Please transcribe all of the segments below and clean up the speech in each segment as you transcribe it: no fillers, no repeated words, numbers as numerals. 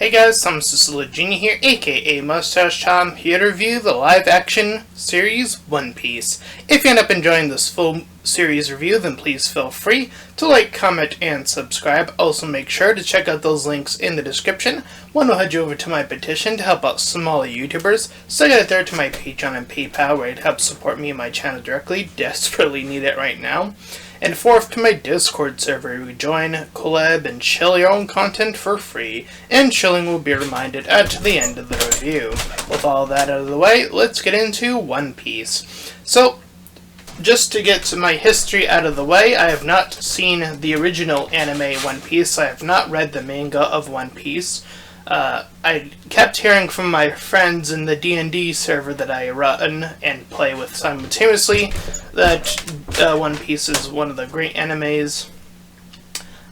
Hey guys, I'm Genie here, aka Mustached. I'm here to review the live-action series One Piece. If you end up enjoying this full series review, then please feel free to like, comment, and subscribe. Also make sure to check out those links in the description. One will head you over to my petition to help out smaller YouTubers. Second and third to my Patreon and PayPal, where it helps support me and my channel directly. Desperately need it right now. And fourth, to my Discord server, you join, collab, and chill your own content for free, and chilling will be reminded at the end of the review. With all that out of the way, let's get into One Piece. So, just to get to my history out of the way, I have not seen the original anime One Piece. I have not read the manga of One Piece. I kept hearing from my friends in the D&D server that I run and play with simultaneously that One Piece is one of the great animes.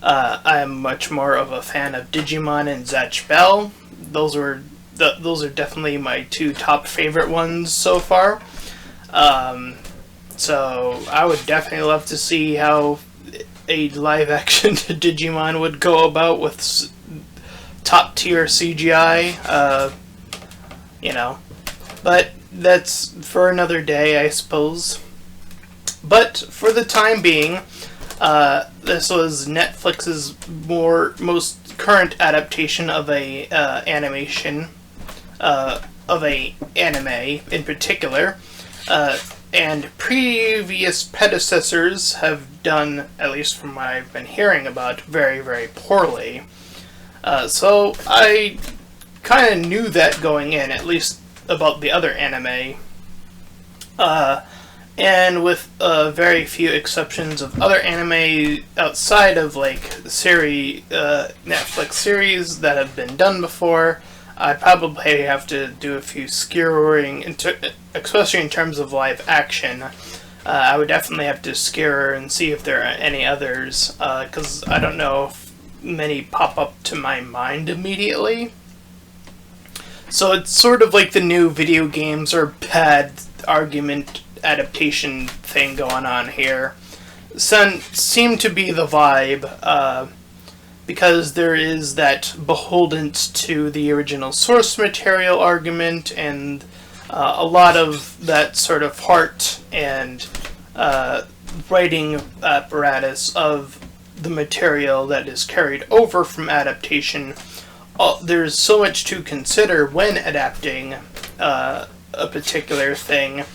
I'm much more of a fan of Digimon and Zatch Bell. Those are definitely my two top favorite ones so far. So I would definitely love to see how a live-action Digimon would go about with top-tier CGI, but that's for another day, I suppose. But for the time being, this was Netflix's most current adaptation of a animation, of a anime in particular, and previous predecessors have done, at least from what I've been hearing about, very, very poorly. So I kind of knew that going in, at least about the other anime. And with very few exceptions of other anime outside of like Netflix series that have been done before, I probably have to do a few skewering, especially in terms of live action. I would definitely have to skewer and see if there are any others, because I don't know if many pop up to my mind immediately. So it's sort of like the new video games or bad argument adaptation thing going on here. Seem to be the vibe, because there is that beholdens to the original source material argument, and a lot of that sort of heart and writing apparatus of the material that is carried over from adaptation. There's so much to consider when adapting a particular thing,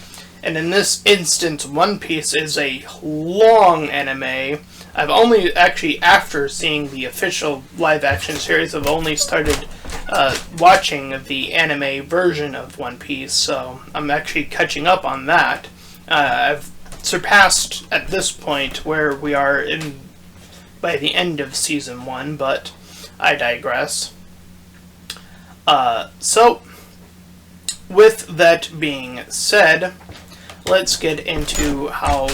and in this instance, One Piece is a long anime. I've only actually, after seeing the official live-action series, I've only started watching the anime version of One Piece, so I'm actually catching up on that. I've surpassed, at this point, where we are by the end of Season 1, but I digress. So, with that being said, let's get into how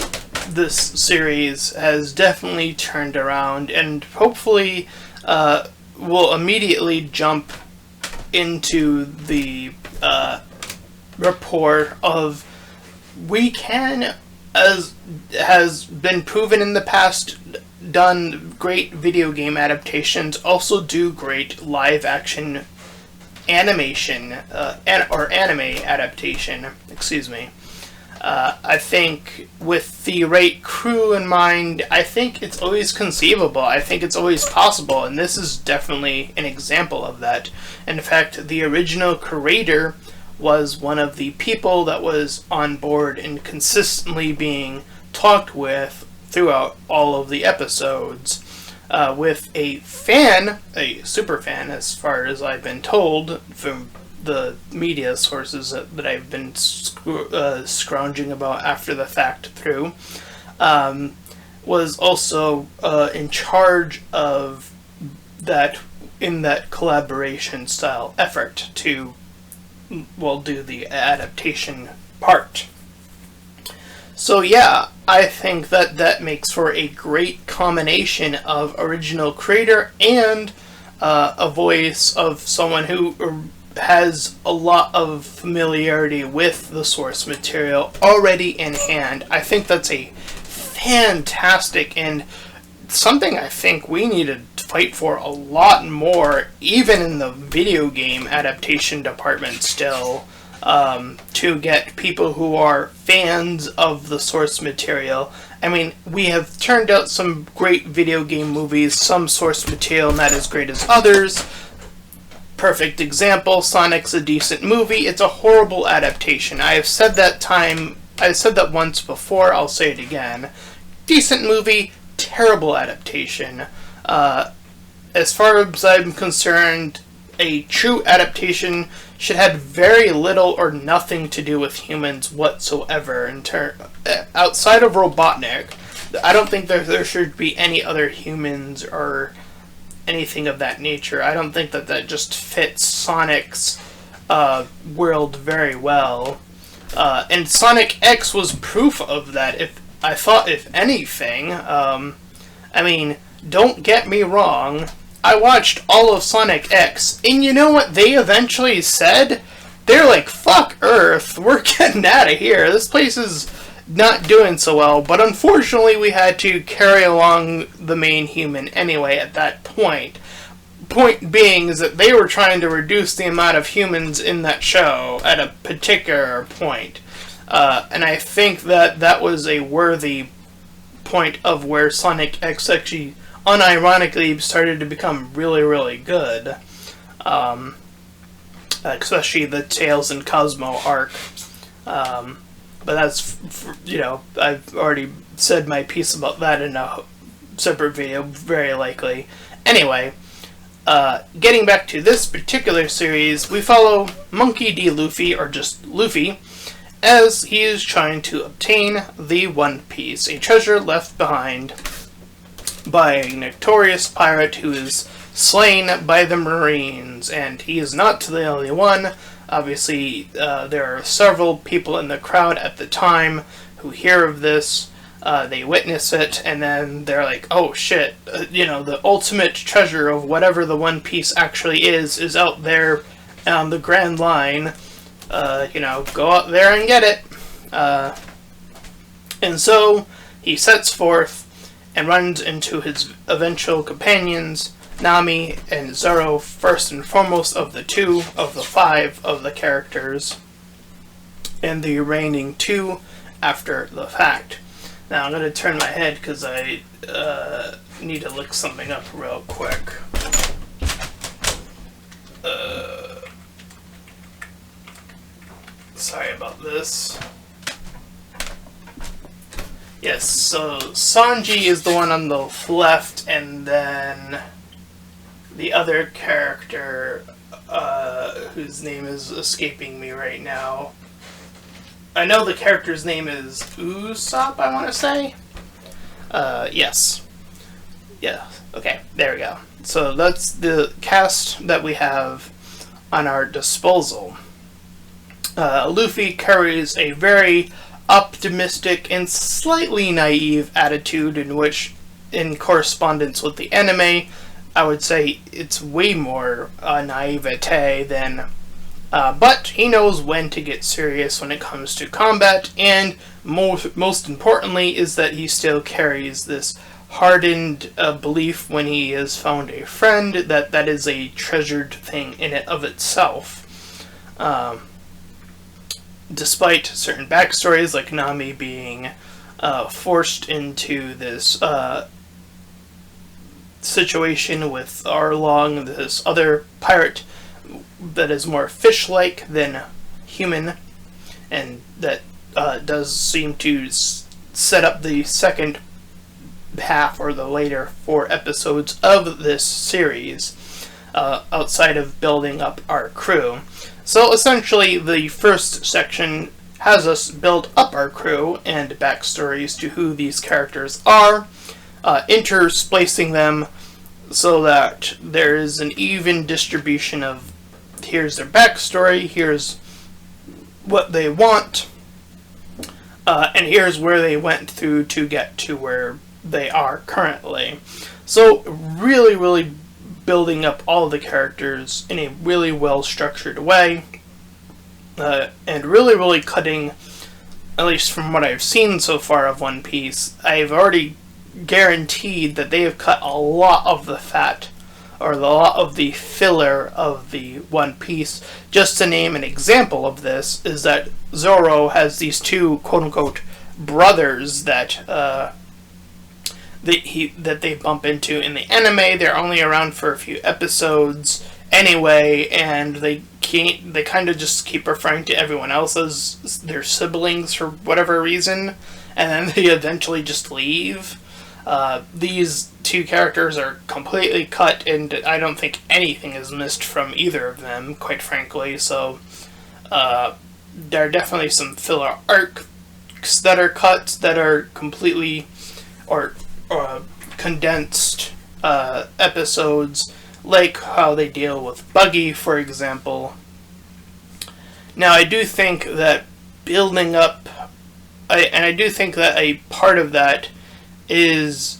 this series has definitely turned around, and hopefully will immediately jump into the rapport of we can, as has been proven in the past, done great video game adaptations, also do great live action animation, or anime adaptation, excuse me. I think with the right crew in mind, I think it's always conceivable, I think it's always possible, and this is definitely an example of that. In fact, the original creator was one of the people that was on board and consistently being talked with throughout all of the episodes, with a fan, a super fan as far as I've been told from the media sources that I've been scrounging about after the fact through, was also in charge of that, in that collaboration style effort to, well, do the adaptation part. So yeah, I think that makes for a great combination of original creator and a voice of someone who has a lot of familiarity with the source material already in hand. I think that's a fantastic and something I think we need to fight for a lot more, even in the video game adaptation department still, to get people who are fans of the source material. I mean, we have turned out some great video game movies, some source material not as great as others. Perfect example, Sonic's a decent movie. It's a horrible adaptation. I've said that once before, I'll say it again. Decent movie, terrible adaptation. As far as I'm concerned, a true adaptation should have very little or nothing to do with humans whatsoever. Outside of Robotnik, I don't think there should be any other humans or anything of that nature. I don't think that just fits Sonic's world very well. And Sonic X was proof of that, if anything. I mean, don't get me wrong, I watched all of Sonic X, and you know what they eventually said? They're like, fuck Earth, we're getting out of here, this place is not doing so well, but unfortunately we had to carry along the main human anyway at that point. Point being is that they were trying to reduce the amount of humans in that show at a particular point. And I think that was a worthy point of where Sonic X actually unironically started to become really, really good. Especially the Tails and Cosmo arc. But that's, I've already said my piece about that in a separate video, very likely. Anyway, getting back to this particular series, we follow Monkey D. Luffy, or just Luffy, as he is trying to obtain the One Piece, a treasure left behind by a notorious pirate who is slain by the Marines, and he is not the only one. Obviously, there are several people in the crowd at the time who hear of this, they witness it, and then they're like, oh shit, the ultimate treasure of whatever the One Piece actually is out there on the Grand Line. Go out there and get it. And so, he sets forth and runs into his eventual companions, Nami and Zoro, first and foremost of the 5 of the characters, and the remaining 2 after the fact. Now I'm going to turn my head because I need to look something up real quick. Sorry about this. Yes, so Sanji is the one on the left, and then the other character, whose name is escaping me right now. I know the character's name is Usopp, I want to say? Yes. Yeah, okay, there we go. So that's the cast that we have on our disposal. Luffy carries a very optimistic and slightly naive attitude in correspondence with the anime, I would say it's way more naivete than... but he knows when to get serious when it comes to combat, and most importantly is that he still carries this hardened belief when he has found a friend that is a treasured thing in and of itself. Despite certain backstories, like Nami being forced into this situation with Arlong, this other pirate that is more fish-like than human, and that does seem to set up the second half or the later 4 episodes of this series, outside of building up our crew. So essentially the first section has us build up our crew and backstories to who these characters are, intersplicing them so that there is an even distribution of here's their backstory, here's what they want, and here's where they went through to get to where they are currently. So really, really building up all the characters in a really well-structured way, and really, really cutting, at least from what I've seen so far of One Piece. I've already guaranteed that they have cut a lot of the fat or a lot of the filler of the One Piece. Just to name an example of this is that Zoro has these two quote-unquote brothers that they bump into in the anime. They're only around for a few episodes anyway, and they kind of just keep referring to everyone else as their siblings for whatever reason, and then they eventually just leave. These two characters are completely cut, and I don't think anything is missed from either of them, quite frankly. So there are definitely some filler arcs that are cut that are completely or condensed episodes, like how they deal with Buggy, for example. Now, I do think that building up, I do think that a part of that is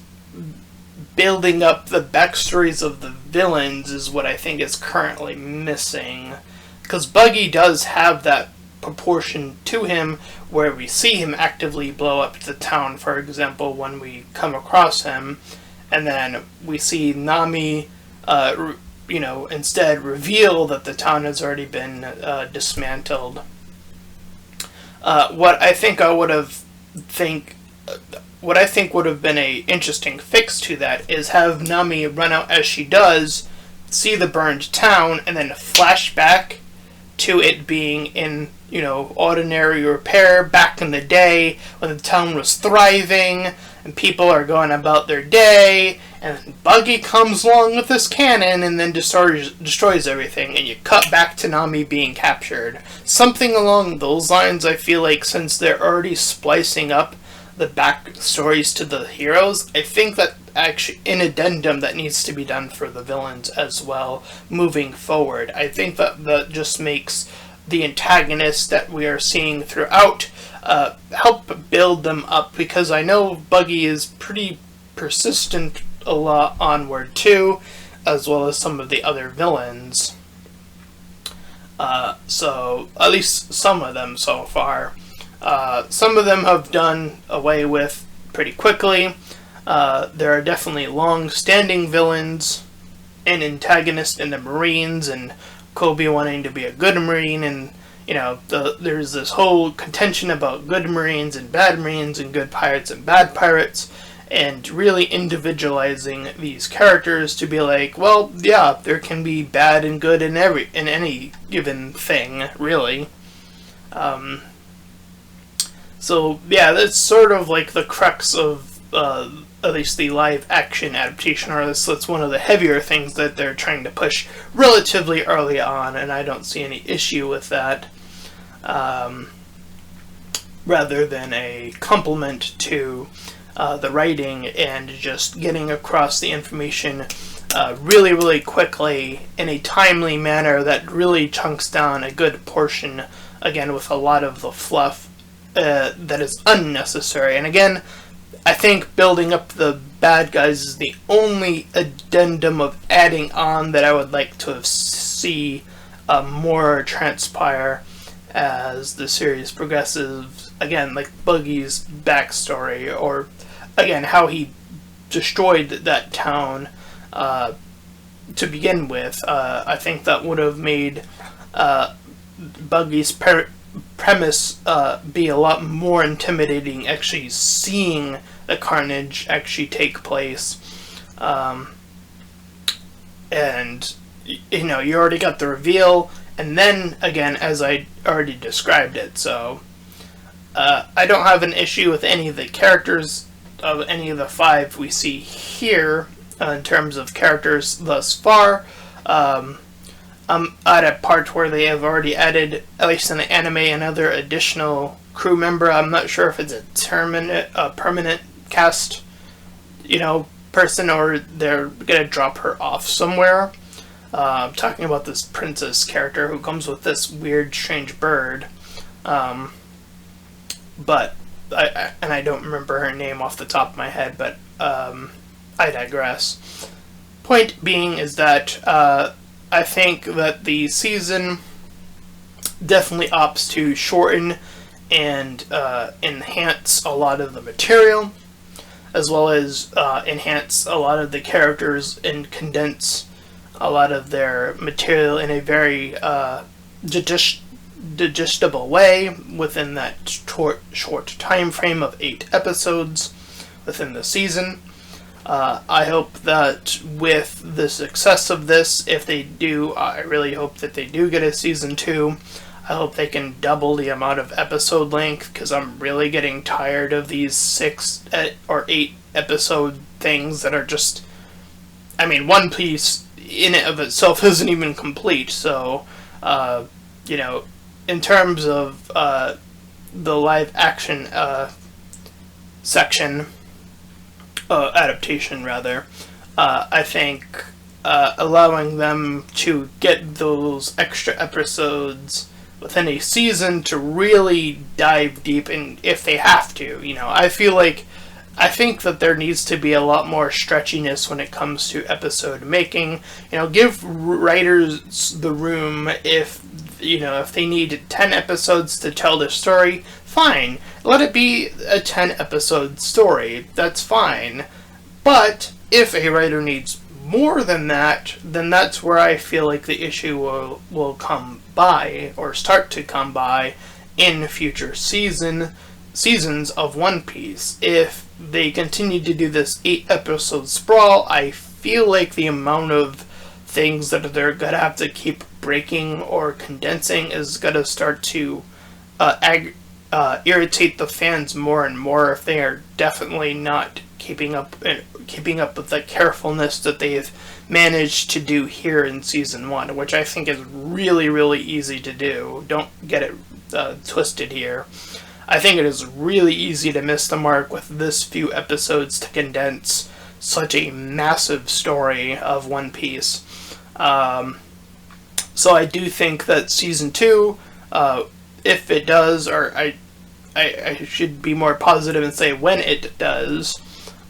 building up the backstories of the villains is what I think is currently missing. Because Buggy does have that proportion to him where we see him actively blow up the town, for example, when we come across him, and then we see Nami instead reveal that the town has already been dismantled. What I think would have been a interesting fix to that is have Nami run out as she does, see the burned town, and then flash back to it being in, ordinary repair back in the day when the town was thriving and people are going about their day, and Buggy comes along with this cannon and then destroys everything, and you cut back to Nami being captured. Something along those lines, I feel like, since they're already splicing up the backstories to the heroes, I think that actually an addendum that needs to be done for the villains as well moving forward. I think that just makes the antagonists that we are seeing throughout help build them up, because I know Buggy is pretty persistent a lot onward too, as well as some of the other villains. So at least some of them so far. Some of them have done away with pretty quickly. There are definitely long-standing villains and antagonists in the Marines, and Kobe wanting to be a good Marine, and there's this whole contention about good Marines and good pirates and bad pirates, and really individualizing these characters to be like, well, yeah, there can be bad and good in any given thing, really. So yeah, that's sort of like the crux of at least the live action adaptation, or that's one of the heavier things that they're trying to push relatively early on, and I don't see any issue with that. Rather than a complement to the writing and just getting across the information really, really quickly in a timely manner that really chunks down a good portion, again, with a lot of the fluff that is unnecessary. And again, I think building up the bad guys is the only addendum of adding on that I would like to see more transpire as the series progresses. Again, like Buggy's backstory, or again, how he destroyed that town to begin with. I think that would have made Buggy's premise be a lot more intimidating, actually seeing the carnage actually take place. And you already got the reveal, and then again, as I already described it. So I don't have an issue with any of the characters of any of the 5 we see here in terms of characters thus far. I'm at a part where they have already added, at least in the anime, another additional crew member. I'm not sure if it's a permanent cast, person, or they're gonna drop her off somewhere. I'm talking about this princess character who comes with this weird, strange bird. But I don't remember her name off the top of my head. But I digress. Point being is that I think that the season definitely opts to shorten and enhance a lot of the material. as well as enhance a lot of the characters and condense a lot of their material in a very digestible way within that short time frame of 8 episodes within the season. I hope that with the success of this, if they do, I really hope that they do get a season 2. I hope they can double the amount of episode length, because I'm really getting tired of these 6 or 8 episode things that are just... I mean, One Piece in and of itself isn't even complete, so, in terms of the live action section, adaptation rather, I think allowing them to get those extra episodes within a season to really dive deep in, if they have to, I think that there needs to be a lot more stretchiness when it comes to episode making. Give writers the room. If they need 10 episodes to tell the story, fine. Let it be a 10 episode story. That's fine. But if a writer needs more than that, then that's where I feel like the issue will come by, or start to come by, in future seasons of One Piece. If they continue to do this 8 episode sprawl, I feel like the amount of things that they're gonna have to keep breaking or condensing is gonna start to irritate the fans more and more, if they are definitely not keeping up with the carefulness that they've managed to do here in season 1, which I think is really, really easy to do. Don't get it twisted here. I think it is really easy to miss the mark with this few episodes to condense such a massive story of One Piece. So I do think that season 2, if it does, or I should be more positive and say when it does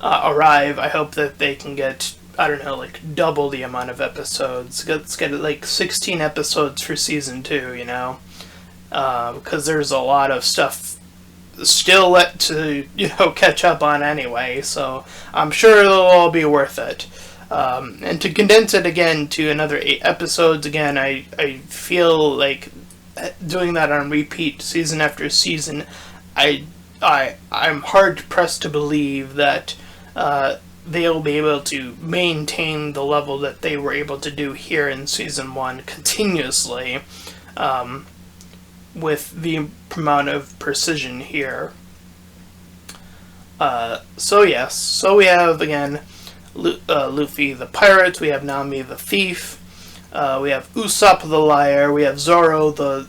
arrive, I hope that they can get, double the amount of episodes. Let's get 16 episodes for season 2, because there's a lot of stuff still left to, catch up on anyway, so I'm sure it'll all be worth it. And to condense it again to another 8 episodes, again, I feel like doing that on repeat season after season, I'm hard pressed to believe that they'll be able to maintain the level that they were able to do here in season 1 continuously, with the amount of precision here. So we have, again, Luffy the pirate, we have Nami the thief, we have Usopp the liar, we have Zoro the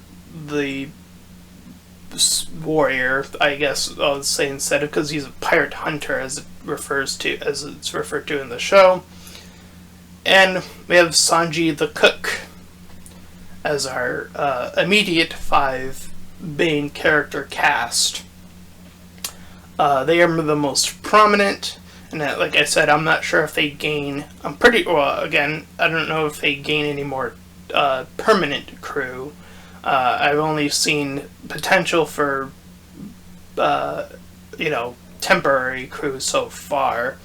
warrior, I guess I'll say, instead of, because he's a pirate hunter as it's referred to in the show. And we have Sanji the cook as our immediate 5 main character cast. They are the most prominent, and like I said, I'm not sure if they gain, again, I don't know if they gain any more permanent crew. I've only seen potential for, temporary crew so far.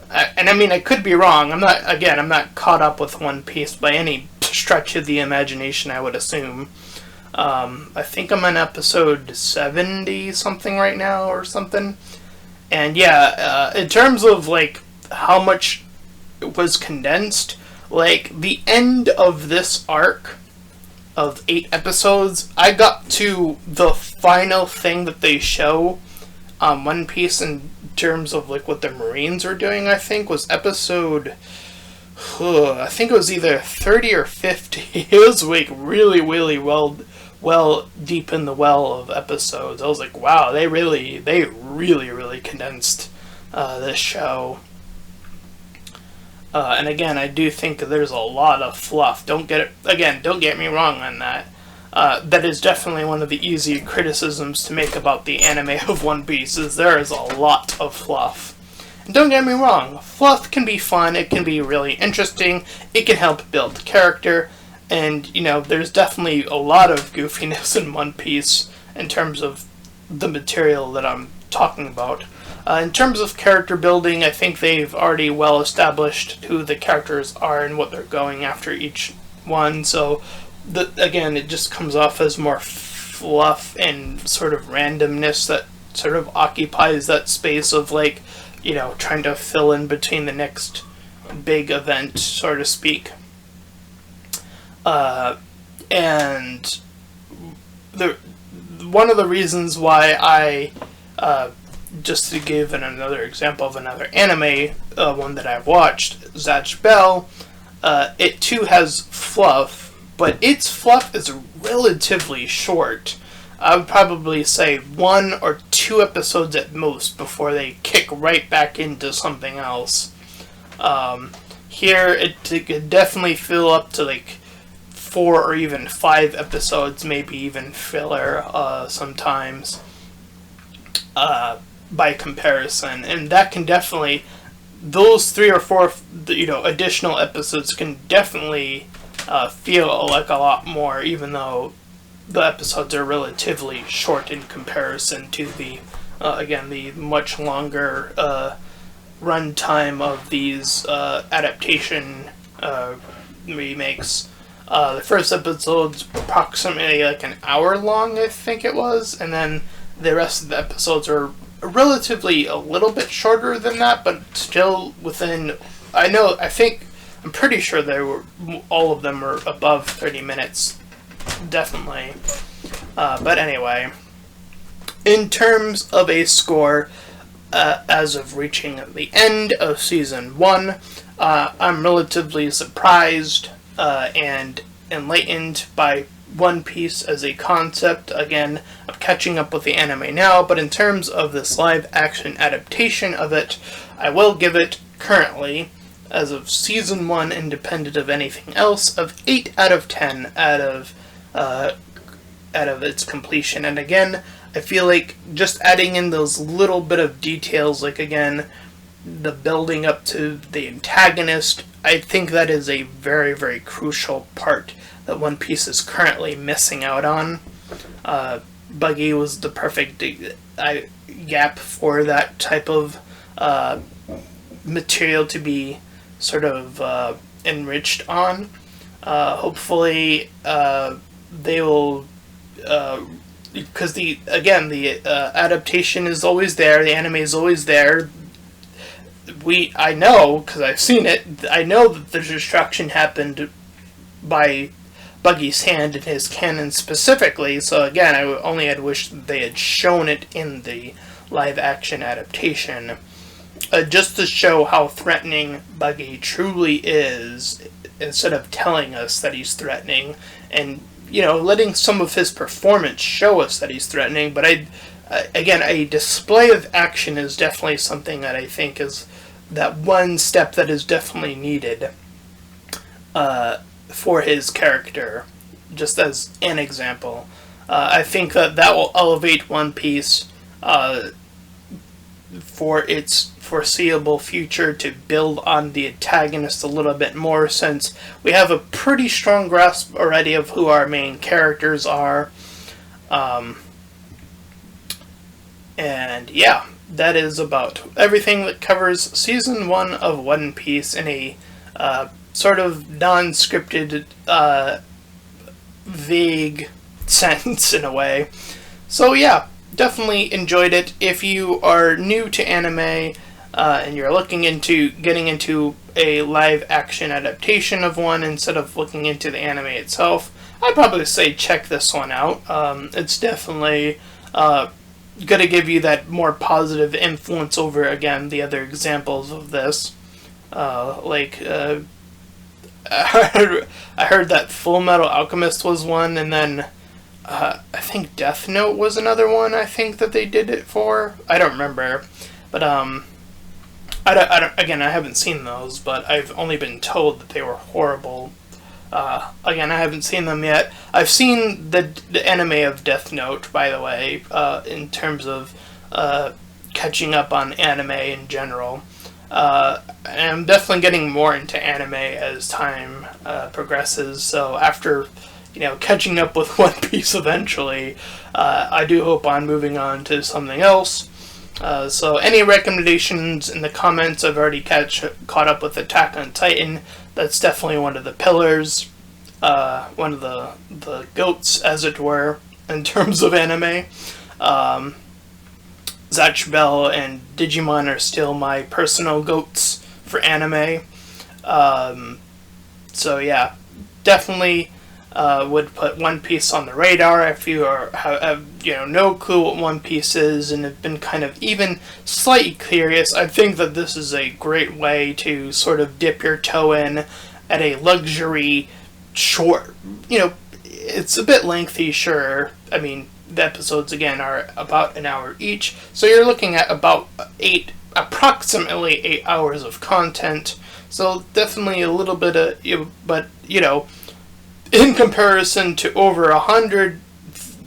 I could be wrong. I'm not caught up with One Piece by any stretch of the imagination, I would assume. I think I'm on episode 70 something right now or something. And yeah, in terms of how much was condensed, the end of this arc of 8 episodes, I got to the final thing that they show on One Piece in terms of what the Marines are doing, I think was episode, I think it was either 30 or 50. It was really, really well deep in the well of episodes. I was like, wow, they really condensed this show. And again, I do think there's a lot of fluff. Don't get me wrong on that. That is definitely one of the easy criticisms to make about the anime of One Piece, is there is a lot of fluff. And don't get me wrong, fluff can be fun, it can be really interesting, it can help build character, and, there's definitely a lot of goofiness in One Piece in terms of the material that I'm talking about. In terms of character building, I think they've already well established who the characters are and what they're going after each one. So, again, it just comes off as more fluff and sort of randomness that sort of occupies that space of, like, you know, trying to fill in between the next big event, so to speak. And one of the reasons why I, just to give another example of another anime, one that I've watched, Zatch Bell, it too has fluff, but its fluff is relatively short. I would probably say 1 or 2 episodes at most before they kick right back into something else. Here, it could definitely fill up to like 4 or even 5 episodes, maybe even filler sometimes, by comparison. And that can definitely, those 3 or 4, additional episodes can definitely feel like a lot more, even though the episodes are relatively short in comparison to the, again, the much longer runtime of these adaptation remakes. The first episode's approximately like an hour long, I think it was, and then the rest of the episodes are relatively a little bit shorter than that, but still within, I'm pretty sure all of them were above 30 minutes. Definitely. But anyway, in terms of a score, as of reaching the end of Season 1, I'm relatively surprised and enlightened by One Piece as a concept. Again, I'm catching up with the anime now, but in terms of this live-action adaptation of it, I will give it, currently, as of Season 1, independent of anything else, of 8 out of 10 out of its completion. And again, I feel like just adding in those little bit of details, like, again, the building up to the antagonist, I think that is a very, very crucial part that One Piece is currently missing out on. Buggy was the perfect gap for that type of material to be sort of enriched on. Hopefully, they will, because the adaptation is always there, the anime is always there. I know, because I've seen it, I know that the destruction happened by Buggy's hand in his canon specifically, so again, I only had wished that they had shown it in the live-action adaptation, just to show how threatening Buggy truly is, instead of telling us that he's threatening, and, letting some of his performance show us that he's threatening. But again, a display of action is definitely something that I think is that one step that is definitely needed for his character, just as an example. I think that will elevate One Piece for its foreseeable future, to build on the antagonist a little bit more, since we have a pretty strong grasp already of who our main characters are. And yeah, that is about everything that covers Season 1 of One Piece in a sort of non-scripted, vague sense, in a way. So yeah, definitely enjoyed it. If you are new to anime and you're looking into getting into a live-action adaptation of one instead of looking into the anime itself, I'd probably say check this one out. It's definitely going to give you that more positive influence over, again, the other examples of this. I heard that Full Metal Alchemist was one, and then I think Death Note was another one I think that they did it for. I don't remember. But, again, I haven't seen those, but I've only been told that they were horrible. Again, I haven't seen them yet. I've seen the anime of Death Note, by the way, in terms of catching up on anime in general. And I'm definitely getting more into anime as time progresses, so after catching up with One Piece eventually, I do hope on moving on to something else. So any recommendations in the comments? I've already caught up with Attack on Titan. That's definitely one of the pillars, one of the goats, as it were, in terms of anime. Zatch Bell and Digimon are still my personal goats for anime. So yeah, definitely would put One Piece on the radar if you have no clue what One Piece is and have been kind of even slightly curious. I think that this is a great way to sort of dip your toe in at a luxury short. It's a bit lengthy, sure. I mean, the episodes again are about an hour each, so you're looking at about approximately 8 hours of content. So definitely a little bit of, but in comparison to over 100,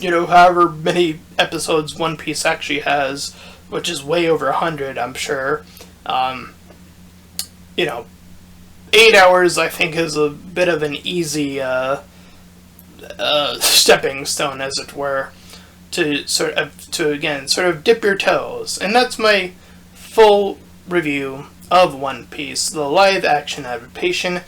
however many episodes One Piece actually has, which is way over 100, I'm sure. 8 hours I think is a bit of an easy stepping stone, as it were, to sort of dip your toes. And that's my full review of One Piece, the live action adaptation.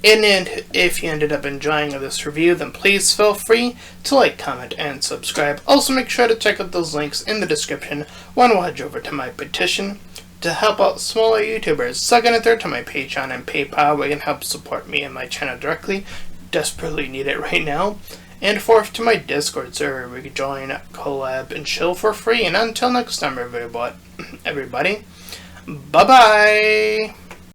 And if you ended up enjoying this review, then please feel free to like, comment, and subscribe. Also, make sure to check out those links in the description when we'll head over to my petition to help out smaller YouTubers. Second and third to my Patreon and PayPal, where you can help support me and my channel directly. Desperately need it right now. And fourth to my Discord server, where you can join, collab, and chill for free. And until next time, everybody, bye-bye!